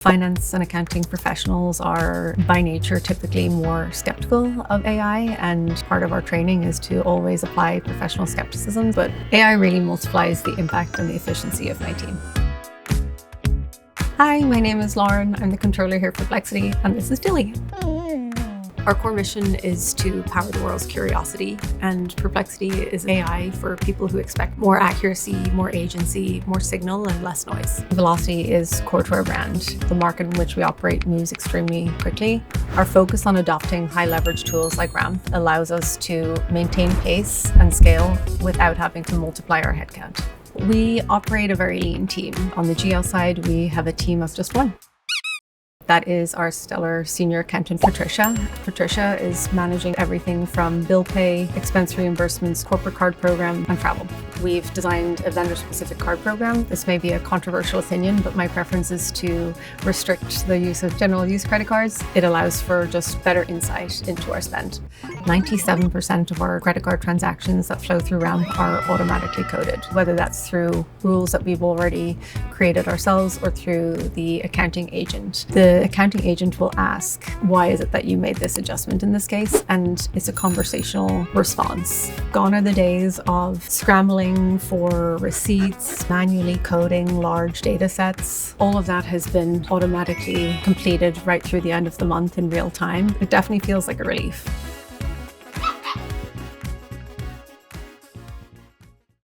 Finance and accounting professionals are by nature typically more skeptical of AI, and part of our training is to always apply professional skepticism, but AI really multiplies the impact and the efficiency of my team. Hi, my name is Lauren. I'm the controller here at Perplexity, and this is Dilly. Our core mission is to power the world's curiosity, and Perplexity is AI for people who expect more accuracy, more agency, more signal, and less noise. Velocity is core to our brand. The market in which we operate moves extremely quickly. Our focus on adopting high-leverage tools like RAMP allows us to maintain pace and scale without having to multiply our headcount. We operate a very lean team. On the GL side, we have a team of just one. That is our stellar senior accountant, Patricia. Patricia is managing everything from bill pay, expense reimbursements, corporate card program, and travel. We've designed a vendor-specific card program. This may be a controversial opinion, but my preference is to restrict the use of general use credit cards. It allows for just better insight into our spend. 97% of our credit card transactions that flow through RAMP are automatically coded, whether that's through rules that we've already created ourselves or through the accounting agent. The accounting agent will ask, why is it that you made this adjustment in this case? And it's a conversational response. Gone are the days of scrambling for receipts, manually coding large data sets. All of that has been automatically completed right through the end of the month in real time. It definitely feels like a relief.